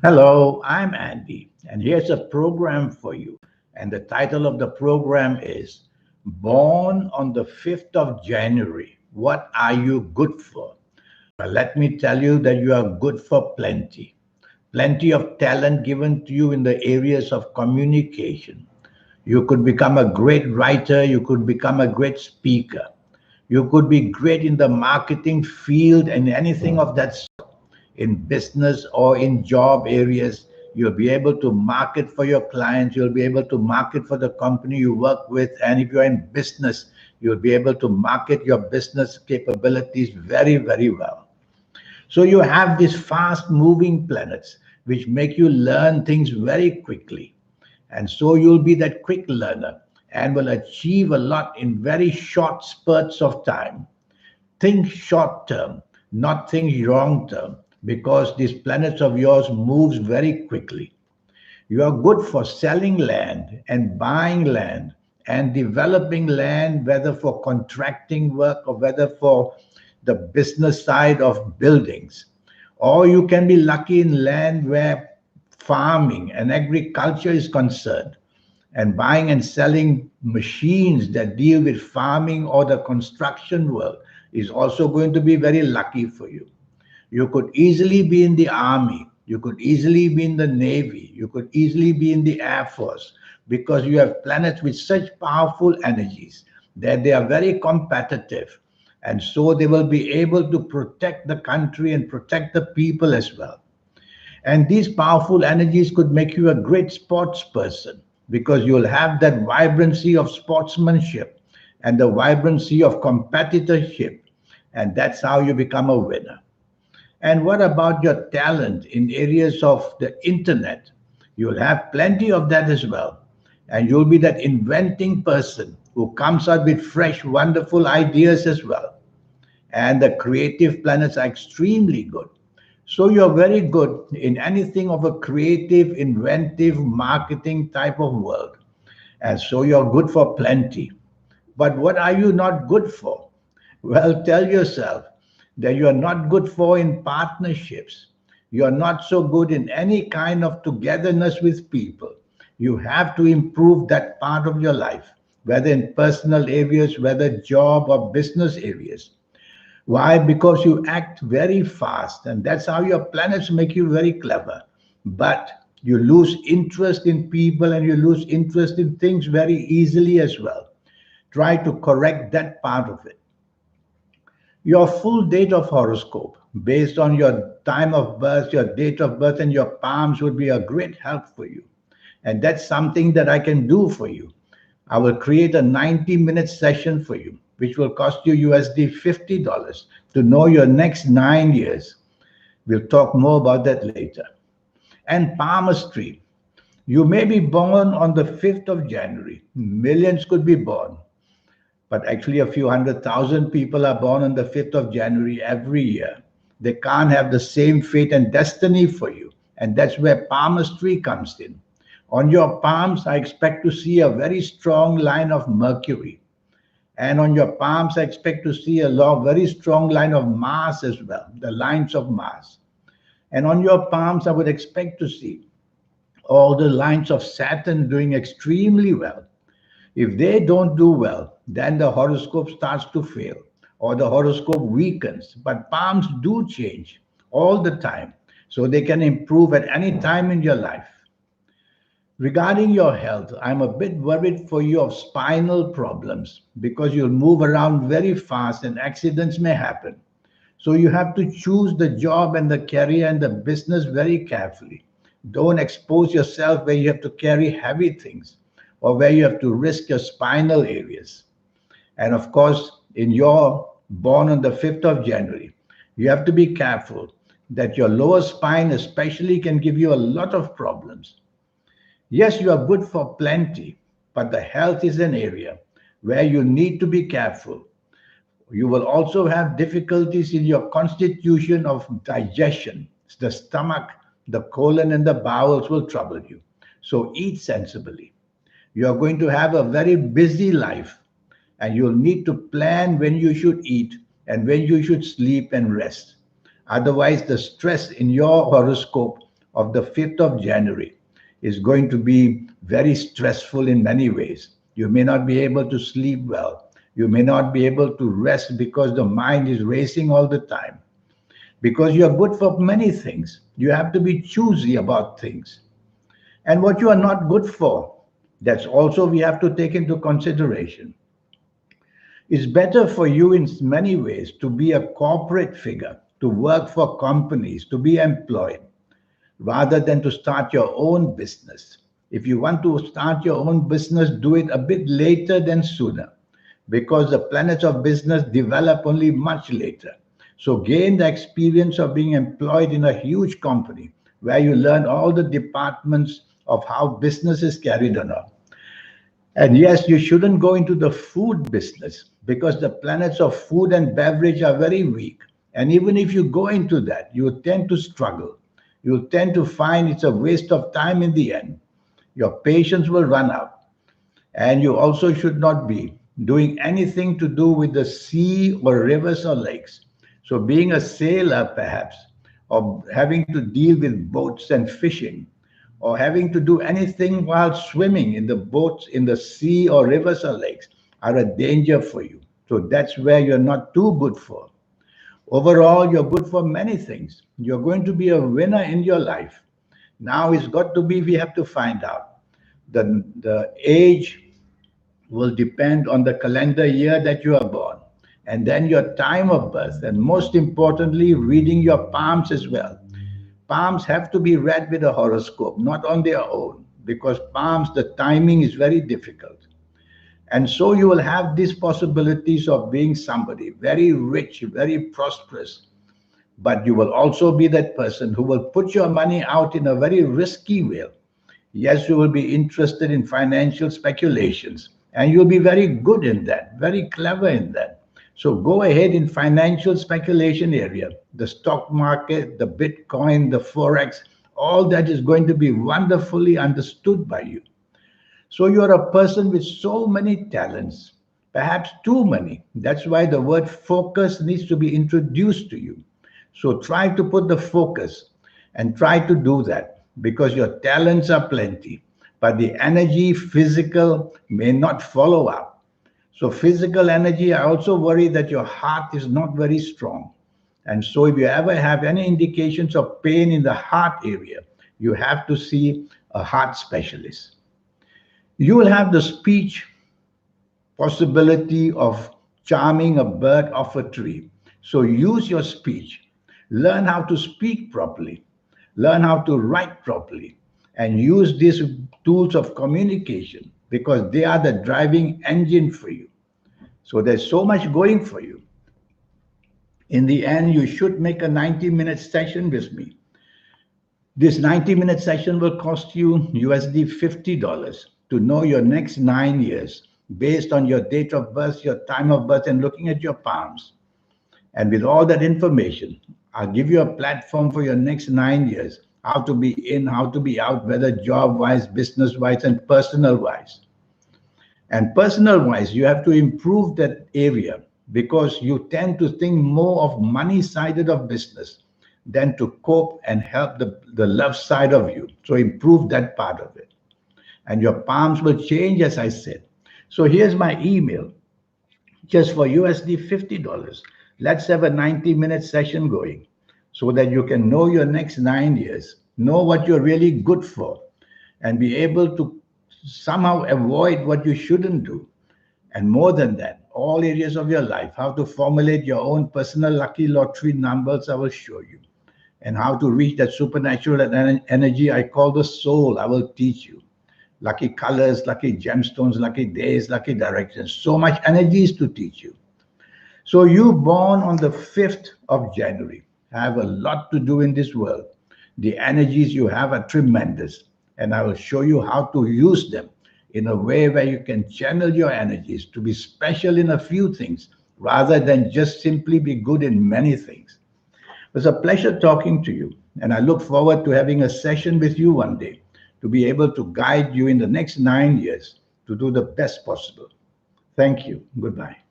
Hello, I'm Andy, and here's a program for you. And the title of the program is Born on the 5th of January. What are you good for? Well, let me tell you that you are good for plenty. Plenty of talent given to you in the areas of communication. You could become a great writer, you could become a great speaker. You could be great in the marketing field and anything of that in business or in job areas. You'll be able to market for your clients, you'll be able to market for the company you work with, and if you're in business, you'll be able to market your business capabilities very, very well. So you have these fast moving planets which make you learn things very quickly, and so you'll be that quick learner and will achieve a lot in very short spurts of time. Think short term, not think long term, because these planets of yours moves very quickly. You are good for selling land and buying land and developing land, whether for contracting work or whether for the business side of buildings. Or you can be lucky in land where farming and agriculture is concerned, and buying and selling machines that deal with farming or the construction world is also going to be very lucky for you. You could easily be in the army, you could easily be in the navy, you could easily be in the air force, because you have planets with such powerful energies that they are very competitive, and so they will be able to protect the country and protect the people as well. And these powerful energies could make you a great sports person, because you'll have that vibrancy of sportsmanship and the vibrancy of competitorship. And that's how you become a winner. And what about your talent in areas of the internet? You'll have plenty of that as well. And you'll be that inventing person who comes out with fresh, wonderful ideas as well. And the creative planets are extremely good. So you're very good in anything of a creative, inventive, marketing type of world. And so you're good for plenty. But what are you not good for? Well, tell yourself that you are not good for in partnerships. You are not so good in any kind of togetherness with people. You have to improve that part of your life, whether in personal areas, whether job or business areas. Why? Because you act very fast, and that's how your planets make you very clever. But you lose interest in people and you lose interest in things very easily as well. Try to correct that part of it. Your full date of horoscope, based on your time of birth, your date of birth, and your palms, would be a great help for you. And that's something that I can do for you. I will create a 90-minute session for you, which will cost you USD $50 to know your next 9 years. We'll talk more about that later. And palmistry. You may be born on the 5th of January. Millions could be born, but actually a few 100,000 people are born on the 5th of January every year. They can't have the same fate and destiny for you. And that's where palmistry comes in. On your palms, I expect to see a very strong line of Mercury. And on your palms, I expect to see a very strong line of Mars as well, the lines of Mars. And on your palms, I would expect to see all the lines of Saturn doing extremely well. If they don't do well, then the horoscope starts to fail or the horoscope weakens. But palms do change all the time, so they can improve at any time in your life. Regarding your health, I'm a bit worried for you of spinal problems, because you'll move around very fast and accidents may happen. So you have to choose the job and the career and the business very carefully. Don't expose yourself where you have to carry heavy things or where you have to risk your spinal areas. And of course, in your born on the 5th of January, you have to be careful that your lower spine especially can give you a lot of problems. Yes, you are good for plenty, but the health is an area where you need to be careful. You will also have difficulties in your constitution of digestion. The stomach, the colon, and the bowels will trouble you. So eat sensibly. You are going to have a very busy life, and you'll need to plan when you should eat and when you should sleep and rest. Otherwise, the stress in your horoscope of the 5th of January is going to be very stressful in many ways. You may not be able to sleep well. You may not be able to rest because the mind is racing all the time. Because you are good for many things. You have to be choosy about things. And what you are not good for, that's also we have to take into consideration. It's better for you in many ways to be a corporate figure, to work for companies, to be employed, rather than to start your own business. If you want to start your own business, do it a bit later than sooner, because the planets of business develop only much later. So gain the experience of being employed in a huge company where you learn all the departments of how business is carried on. And yes, you shouldn't go into the food business because the planets of food and beverage are very weak. And even if you go into that, you tend to struggle. You tend to find it's a waste of time in the end. Your patience will run out. And you also should not be doing anything to do with the sea or rivers or lakes. So being a sailor, perhaps, or having to deal with boats and fishing, or having to do anything while swimming in the boats in the sea or rivers or lakes are a danger for you. So that's where you're not too good for. Overall, you're good for many things. You're going to be a winner in your life. Now it's got to be, we have to find out. The age will depend on the calendar year that you are born, and then your time of birth, and most importantly, reading your palms as well. Palms have to be read with a horoscope, not on their own, because palms, the timing is very difficult. And so you will have these possibilities of being somebody very rich, very prosperous, but you will also be that person who will put your money out in a very risky way. Yes, you will be interested in financial speculations, and you'll be very good in that, very clever in that. So go ahead in financial speculation area, the stock market, the Bitcoin, the Forex, all that is going to be wonderfully understood by you. So you're a person with so many talents, perhaps too many. That's why the word focus needs to be introduced to you. So try to put the focus and try to do that, because your talents are plenty, but the energy, physical, may not follow up. So physical energy, I also worry that your heart is not very strong. And so if you ever have any indications of pain in the heart area, you have to see a heart specialist. You will have the speech possibility of charming a bird off a tree. So use your speech. Learn how to speak properly. Learn how to write properly. And use these tools of communication, because they are the driving engine for you. So there's so much going for you. In the end, you should make a 90-minute session with me. This 90-minute session will cost you USD $50 to know your next 9 years based on your date of birth, your time of birth, and looking at your palms. And with all that information, I'll give you a platform for your next 9 years, how to be in, how to be out, whether job-wise, business-wise, and personal-wise. And personal-wise, you have to improve that area, because you tend to think more of money-sided of business than to cope and help the love side of you. So improve that part of it. And your palms will change, as I said. So here's my email, just for USD $50. Let's have a 90-minute session going so that you can know your next 9 years, know what you're really good for, and be able to somehow avoid what you shouldn't do. And more than that, all areas of your life, how to formulate your own personal lucky lottery numbers, I will show you. And how to reach that supernatural energy I call the soul, I will teach you. Lucky colors, lucky gemstones, lucky days, lucky directions. So much energy is to teach you. So you born on the 5th of January have a lot to do in this world. The energies you have are tremendous. And I will show you how to use them in a way where you can channel your energies to be special in a few things, rather than just simply be good in many things. It was a pleasure talking to you, and I look forward to having a session with you one day to be able to guide you in the next 9 years to do the best possible. Thank you. Goodbye.